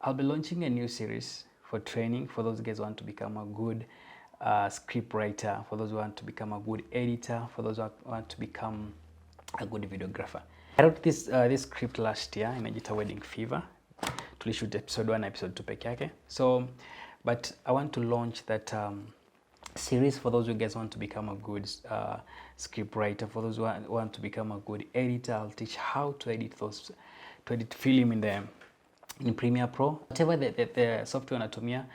I'll be launching a new series for training for those guys who want to become a good script writer, for those who want to become a good editor, for those who want to become a good videographer. I wrote this script last year, inajiita Wedding Fever. Tulishoot episode 1 episode 2 peke yake. So, but I want to launch that series for those who guys want to become a good script writer, for those who want to become a good editor. I'll teach how to edit film in Premiere Pro. Whatever the software unatumia,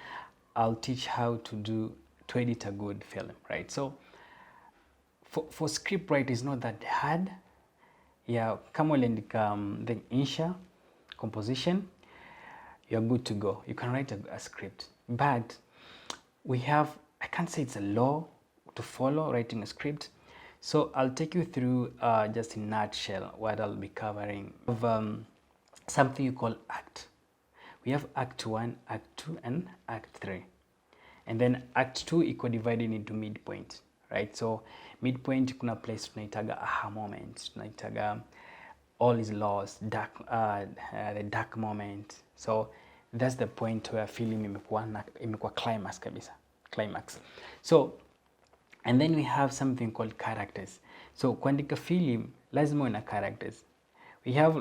I'll teach how to edit a good film, right? So for script writing, it's not that hard. Yeah, kama uliandika the insha composition, you're good to go. You can write a script. But we have, I can't say it's a law to follow writing a script. So I'll take you through just in a nutshell what I'll be covering. We have something you call act. We have act 1, act 2, and act 3. And then act 2 iko divided into midpoint, right? So midpoint kuna place tunaitaga aha moment, tunaitaga all is lost, dark, the dark moment. So that's the point where film imekuwa climax kabisa, climax. So and then we have something called characters. So kuandika film lazima una characters. We have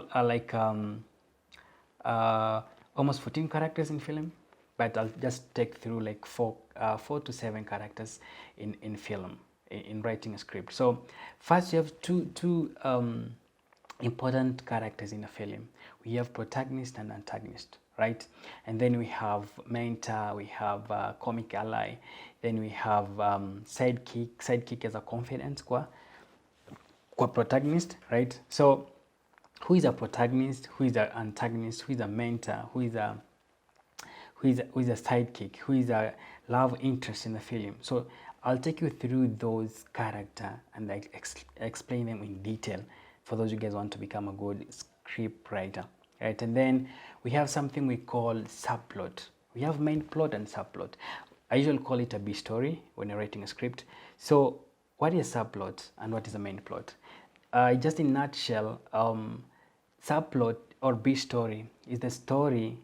almost 14 characters in film, but I'll just take through like 4 to 7 characters in film, in writing a script. So first you have two important characters in a film. We have protagonist and antagonist, right? And then we have mentor, we have comic ally, then we have sidekick. Sidekick as a confidence kwa protagonist, right? So who is a protagonist, who is an antagonist, who is a mentor, who is a sidekick, who is a love interest in the film. So I'll take you through those characters and explain them in detail for those you guys want to become a good script writer, right? And then we have something we call subplot. We have main plot and subplot. I usually call it a B story when you're writing a script. So what is a subplot and what is a main plot? Just in a nutshell, subplot or B story is the story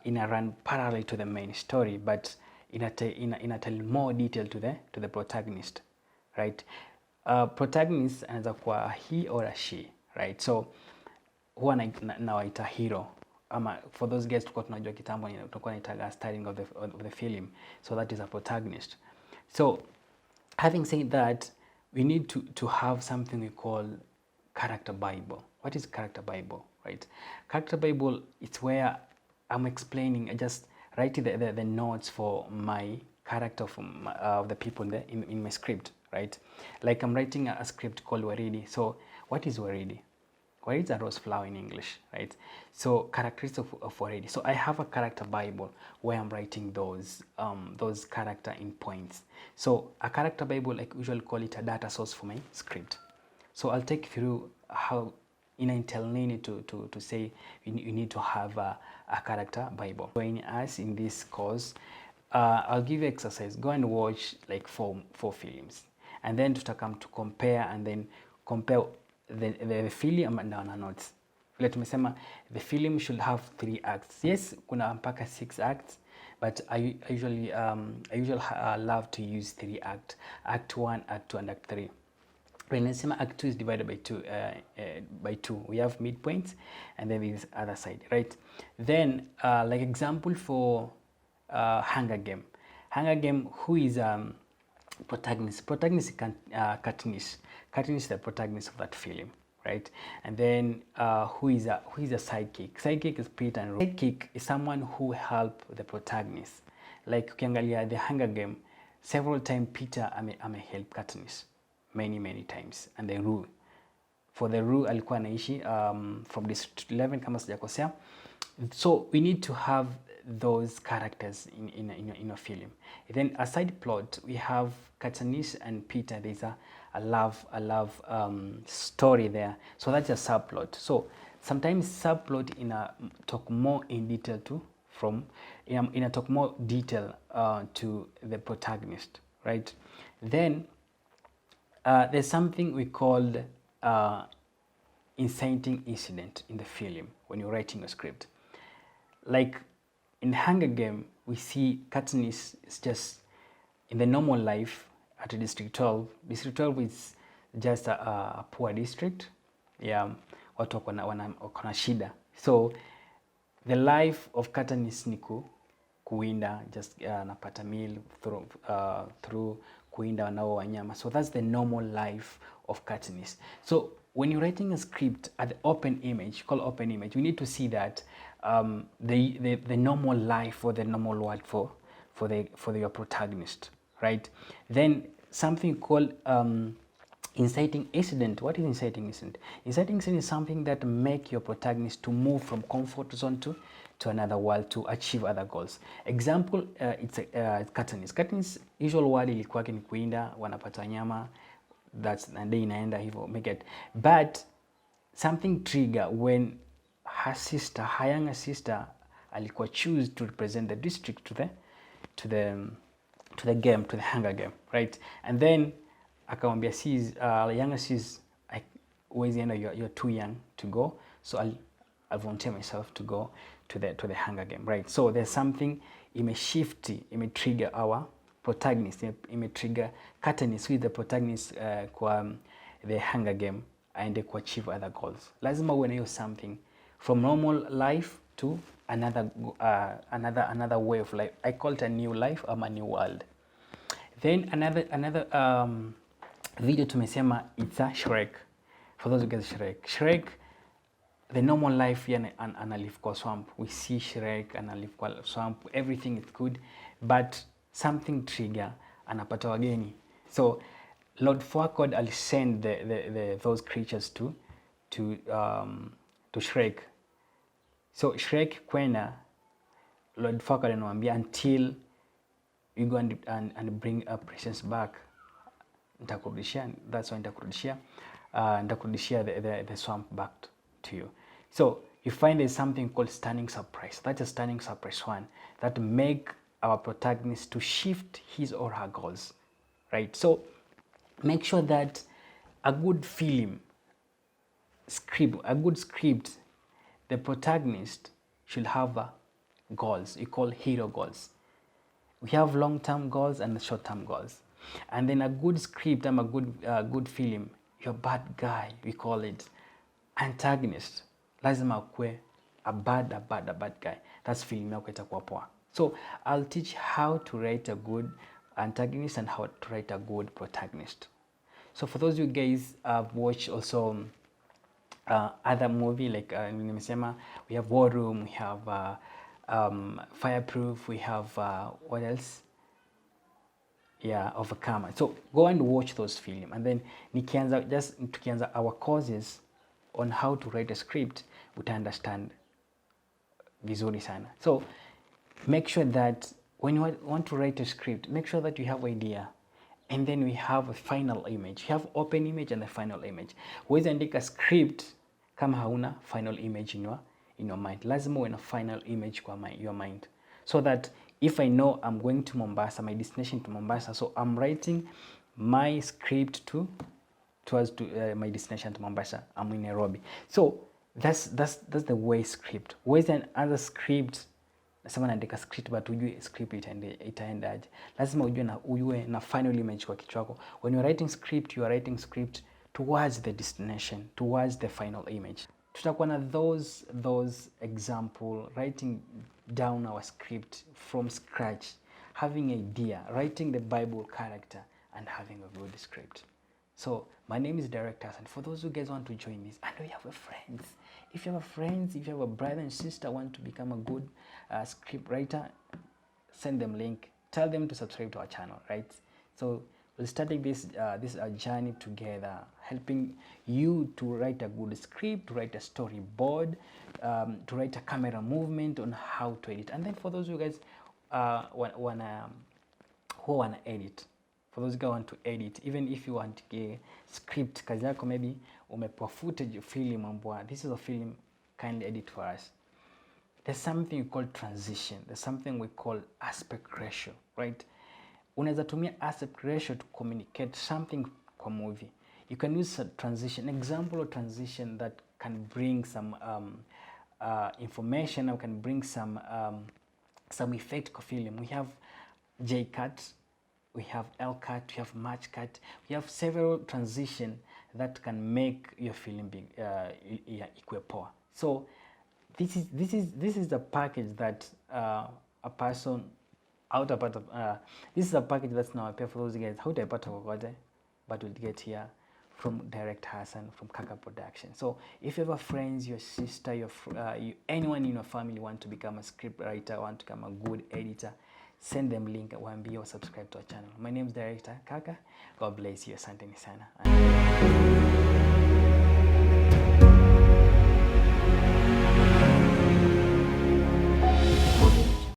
in a run parallel to the main story, but in a tell more detail to the protagonist, right? Protagonist anaweza kuwa he or a she, right? So huwa nawaita hero, ama for those guys tulikuwa tunajua kitambo tulikuwa naitaga starting of the film, so that is a protagonist. So having said that, we need to have something we call character bible. What is character bible, right? Character bible, it's where I'm explaining, I just write the notes for my character from the people there in my script, right? Like I'm writing a script called Waridi. So what is Waridi? Waridi is a rose flower in English, right? So characteristics of Waridi. So I have a character bible where I'm writing those character in points. So a character bible, I usually call it a data source for my script. So I'll take you through how in Intel need to say you need to have a character bible. Join us in this course. I'll give you exercise. Go and watch like four films, and then tutakam to compare, and then compare the film and our notes. Let me say the film should have 3 acts. Yes, kuna mpaka 6 acts, but I usually love to use 3 acts. Act 1, Act 2, and Act 3. When I say Act 2 is divided by 2, we have midpoints, and then this other side, right? Then, like example for Hunger Game. Hunger Game, who is protagonist? Protagonist is Katniss. Katniss is the protagonist of that film, right? And then who is a sidekick? Sidekick is Peter and Rose. Sidekick is someone who help the protagonist. Like ukiangalia the Hunger Game, several times Peter help Katniss. Many times. And the Rue, for the Rue alikuwa anaishi from District 11 kama sijakosea. So we need to have those characters in a film. Then a side plot, we have Katniss and Peter. There's a love story there. So that's a subplot. So sometimes subplot talk more in detail talk more detail to the protagonist, right? Then there's something we call inciting incident in the film when you're writing a script. like in Hunger Game, we see Katniss is just in the normal life at District 12. District 12 is just a poor district. Yeah, watu wako na shida. So the life of Katniss ni kuwinda, just napata meal through kuwinda nao wanyama. So that's the normal life of Katniss. So when you're writing a script at the open image, called open image, we need to see that the normal life or the normal world for your protagonist, right? Then something called inciting incident. What is inciting incident? Inciting incident is something that make your protagonist to move from comfort zone to another world to achieve other goals. Example, it's Katniss. Katniss usual world ilikuwa ni kuinda, wanapata nyama, that's and then inaenda hivyo, make it. But something trigger when her younger sister alikuwa choose to represent the district to the game, to the Hunger Game, right? And then akamwambia younger sis, you're too young to go, so I'll volunteer myself to go to the Hunger Game, right? So there's something trigger our protagonist, trigger Katniss, who is the protagonist kwa the Hunger Game, aende kuachieve other goals. Lazima uwe na hiyo something from normal life to another way of life. I call it a new life or a new world. Then another video tumesema it's a Shrek. For those who get Shrek, the normal life analive kwa swamp. We see Shrek analive kwa swamp, everything is good, but something trigger, anapata wageni. So Lord Farquaad will send those creatures to Shrek. So Shrek kwenda, Lord Farquaad anamwambia until you go and bring a princess back, nitakurudishia, that's why nitakurudishia the swamp back to you. So you find there's something called stunning surprise. That's a stunning surprise one that make our protagonist to shift his or her goals, right? So make sure that a good film script, the protagonist should have goals. You call hero goals. We have long-term goals and short-term goals. And then a good script and a good film, your bad guy, we call it antagonist. Lazima kwe a bad guy. That's film yako itakuwa poa. So I'll teach how to write a good antagonist and how to write a good protagonist. So for those of you guys have watched also other movie like nimesema, we have War Room, we have Fireproof, we have what else? Yeah, Overcomer. So go and watch those films, and then tukianza our courses on how to write a script, uta understand vizuri sana. So make sure that when you want to write a script, make sure that you have idea, and then we have a final image. You have open image and the final image. Huwezi andika script kama hauna final image in your mind. Lazima uwe na final image kwa your mind, so that if I know I'm going to Mombasa, my destination to Mombasa, so I'm writing my script towards my destination to Mombasa. I'm in Nairobi. So that's the way script. Where's another script? Nasema naandika script but ujue script itaendaje. Lazima ujue na final image kwa kichwa chako. When you're writing script, you are writing script towards the destination, towards the final image. Tutakuwa na those example, writing down our script from scratch, having idea, writing the Bible character, and having a good script. So my name is Director, and for those who guys want to join this, and we have friends. If you have friends, if you have a brother and sister want to become a good script writer, send them link. Tell them to subscribe to our channel, right? So we're starting this journey together, helping you to write a good script, to write a storyboard, to write a camera movement on how to edit. And then for those of you guys who wanna edit, for those who want to edit, even if you want a script, kazi yako maybe umepoa footage film ambwa, this is a film, kindly edit for us. There's something we call transition. There's something we call aspect ratio, right? Unaweza tumia aspect ratio to communicate something kwa movie. You can use a transition, example of transition that can bring some information, we can bring some effect kwa film. We have J-cut, we have L-cut, we have match cut, we have several transition that can make your film be ikue poa. So this is the package that a person hautapata. This is a package that's now pay for those guys hautapata kokote, but we'll get here from Direct Hassan from Kaka Production. So if you have a friends, your sister, anyone in your family want to become a script writer, want to become a good editor, send them link waambie or subscribe to our channel. My name is Director Kaka. God bless you. Asanteni sana.